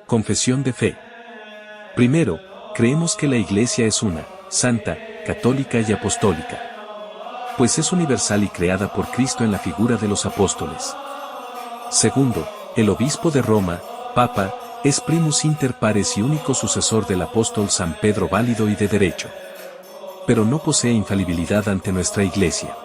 Confesión de fe. Primero, creemos que la Iglesia es una, santa, católica y apostólica. Pues es universal y creada por Cristo en la figura de los apóstoles. Segundo, el obispo de Roma, Papa, es primus inter pares y único sucesor del apóstol San Pedro válido y de derecho. Pero no posee infalibilidad ante nuestra Iglesia.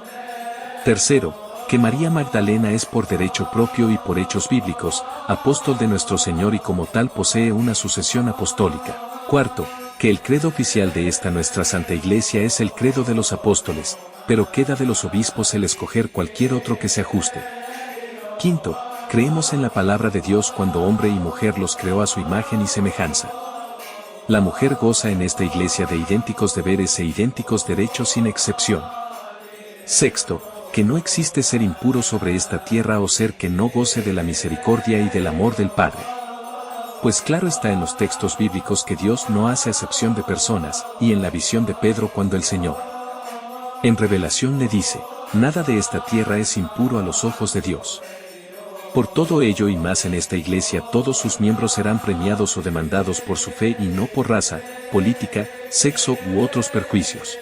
Tercero, que María Magdalena es por derecho propio y por hechos bíblicos, apóstol de nuestro Señor y como tal posee una sucesión apostólica. Cuarto, que el credo oficial de esta nuestra Santa Iglesia es el credo de los apóstoles, pero queda de los obispos el escoger cualquier otro que se ajuste. Quinto, creemos en la palabra de Dios cuando hombre y mujer los creó a su imagen y semejanza. La mujer goza en esta Iglesia de idénticos deberes e idénticos derechos sin excepción. Sexto, que no existe ser impuro sobre esta tierra o ser que no goce de la misericordia y del amor del Padre. Pues claro está en los textos bíblicos que Dios no hace acepción de personas, y en la visión de Pedro cuando el Señor en revelación le dice, nada de esta tierra es impuro a los ojos de Dios. Por todo ello y más en esta Iglesia todos sus miembros serán premiados o demandados por su fe y no por raza, política, sexo u otros perjuicios.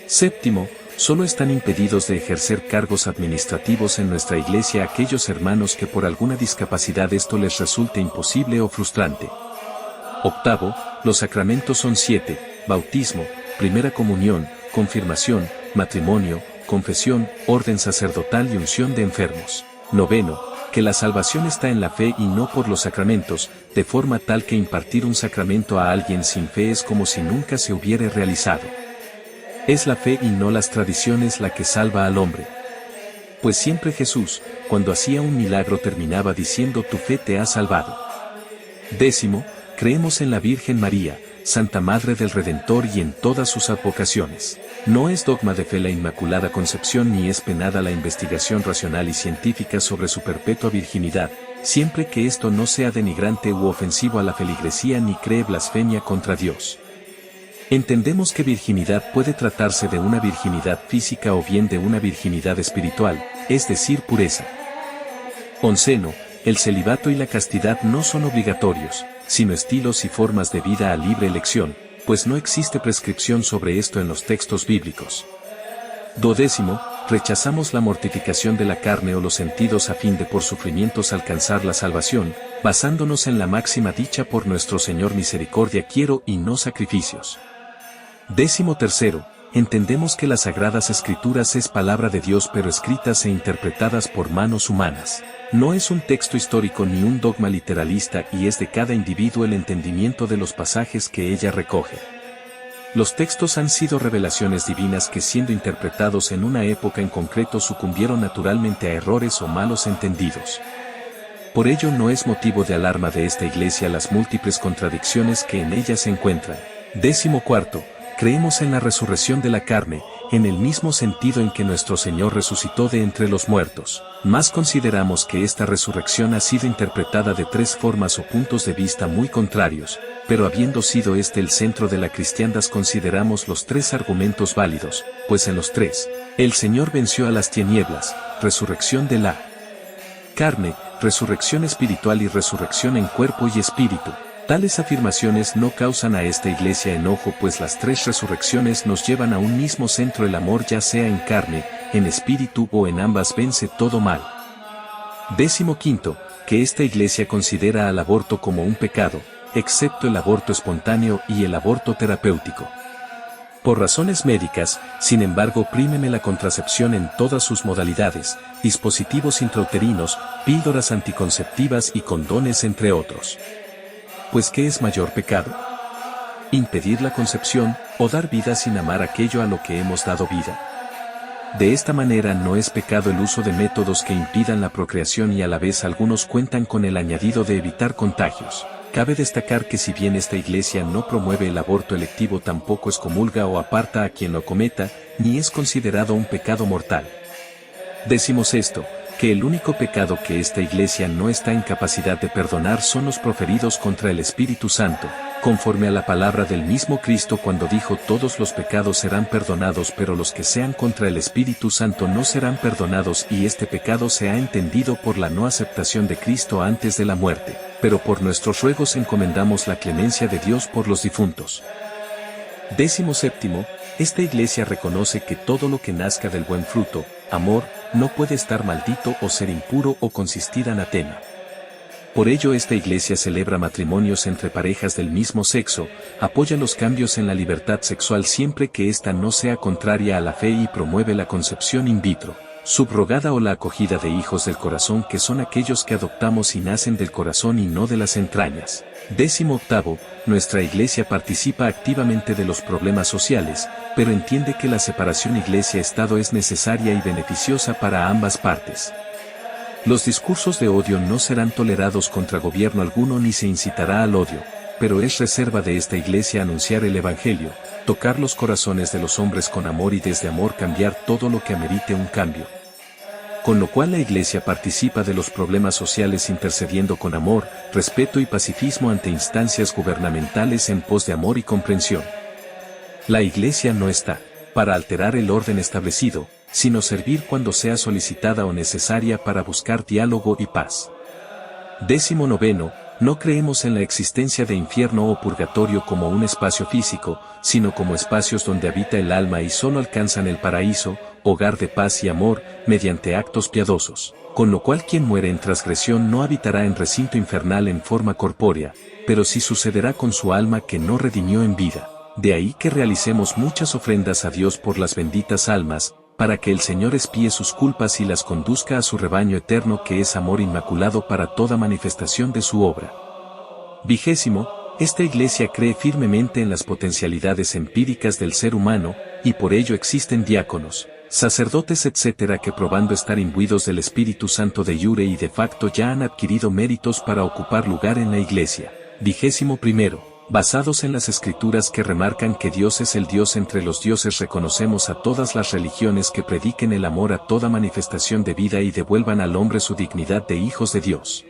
Séptimo, solo están impedidos de ejercer cargos administrativos en nuestra Iglesia aquellos hermanos que por alguna discapacidad esto les resulte imposible o frustrante. Octavo, los sacramentos son 7, bautismo, primera comunión, confirmación, matrimonio, confesión, orden sacerdotal y unción de enfermos. Noveno, que la salvación está en la fe y no por los sacramentos, de forma tal que impartir un sacramento a alguien sin fe es como si nunca se hubiera realizado. Es la fe y no las tradiciones la que salva al hombre. Pues siempre Jesús, cuando hacía un milagro terminaba diciendo tu fe te ha salvado. Décimo, creemos en la Virgen María, Santa Madre del Redentor y en todas sus advocaciones. No es dogma de fe la Inmaculada Concepción ni es penada la investigación racional y científica sobre su perpetua virginidad, siempre que esto no sea denigrante u ofensivo a la feligresía ni cree blasfemia contra Dios. Entendemos que virginidad puede tratarse de una virginidad física o bien de una virginidad espiritual, es decir, pureza. Onceno, el celibato y la castidad no son obligatorios, sino estilos y formas de vida a libre elección, pues no existe prescripción sobre esto en los textos bíblicos. Duodécimo, rechazamos la mortificación de la carne o los sentidos a fin de por sufrimientos alcanzar la salvación, basándonos en la máxima dicha por nuestro Señor misericordia quiero y no sacrificios. Décimo tercero, entendemos que las Sagradas Escrituras es palabra de Dios pero escritas e interpretadas por manos humanas. No es un texto histórico ni un dogma literalista y es de cada individuo el entendimiento de los pasajes que ella recoge. Los textos han sido revelaciones divinas que siendo interpretados en una época en concreto sucumbieron naturalmente a errores o malos entendidos. Por ello no es motivo de alarma de esta Iglesia las múltiples contradicciones que en ella se encuentran. Décimo cuarto, creemos en la resurrección de la carne, en el mismo sentido en que nuestro Señor resucitó de entre los muertos. Más consideramos que esta resurrección ha sido interpretada de tres formas o puntos de vista muy contrarios, pero habiendo sido este el centro de la cristiandad consideramos los tres argumentos válidos, pues en los tres, el Señor venció a las tinieblas, resurrección de la carne, resurrección espiritual y resurrección en cuerpo y espíritu. Tales afirmaciones no causan a esta Iglesia enojo pues las tres resurrecciones nos llevan a un mismo centro el amor ya sea en carne, en espíritu o en ambas vence todo mal. Décimo quinto, que esta Iglesia considera al aborto como un pecado, excepto el aborto espontáneo y el aborto terapéutico. Por razones médicas, sin embargo prímeme la contracepción en todas sus modalidades, dispositivos intrauterinos, píldoras anticonceptivas y condones entre otros. Pues ¿qué es mayor pecado? Impedir la concepción, o dar vida sin amar aquello a lo que hemos dado vida. De esta manera no es pecado el uso de métodos que impidan la procreación y a la vez algunos cuentan con el añadido de evitar contagios. Cabe destacar que si bien esta Iglesia no promueve el aborto electivo tampoco excomulga o aparta a quien lo cometa, ni es considerado un pecado mortal. Decimos esto, que el único pecado que esta Iglesia no está en capacidad de perdonar son los proferidos contra el Espíritu Santo, conforme a la palabra del mismo Cristo cuando dijo todos los pecados serán perdonados pero los que sean contra el Espíritu Santo no serán perdonados y este pecado se ha entendido por la no aceptación de Cristo antes de la muerte, pero por nuestros ruegos encomendamos la clemencia de Dios por los difuntos. 17. Esta iglesia reconoce que todo lo que nazca del buen fruto, amor, no puede estar maldito o ser impuro o consistir anatema. Por ello esta iglesia celebra matrimonios entre parejas del mismo sexo, apoya los cambios en la libertad sexual siempre que ésta no sea contraria a la fe y promueve la concepción in vitro, subrogada o la acogida de hijos del corazón que son aquellos que adoptamos y nacen del corazón y no de las entrañas. 18. Nuestra iglesia participa activamente de los problemas sociales, pero entiende que la separación iglesia-estado es necesaria y beneficiosa para ambas partes. Los discursos de odio no serán tolerados contra gobierno alguno ni se incitará al odio, pero es reserva de esta iglesia anunciar el Evangelio, tocar los corazones de los hombres con amor y desde amor cambiar todo lo que amerite un cambio. Con lo cual la iglesia participa de los problemas sociales intercediendo con amor, respeto y pacifismo ante instancias gubernamentales en pos de amor y comprensión. La iglesia no está para alterar el orden establecido, sino servir cuando sea solicitada o necesaria para buscar diálogo y paz. 19. No creemos en la existencia de infierno o purgatorio como un espacio físico, sino como espacios donde habita el alma y solo alcanzan el paraíso, hogar de paz y amor, mediante actos piadosos, con lo cual quien muere en transgresión no habitará en recinto infernal en forma corpórea, pero sí sucederá con su alma que no redimió en vida. De ahí que realicemos muchas ofrendas a Dios por las benditas almas, para que el Señor expíe sus culpas y las conduzca a su rebaño eterno que es amor inmaculado para toda manifestación de su obra. 20. Esta iglesia cree firmemente en las potencialidades empíricas del ser humano, y por ello existen diáconos, sacerdotes etc. que probando estar imbuidos del Espíritu Santo de jure y de facto ya han adquirido méritos para ocupar lugar en la iglesia. 21. Basados en las escrituras que remarcan que Dios es el Dios entre los dioses reconocemos a todas las religiones que prediquen el amor a toda manifestación de vida y devuelvan al hombre su dignidad de hijos de Dios.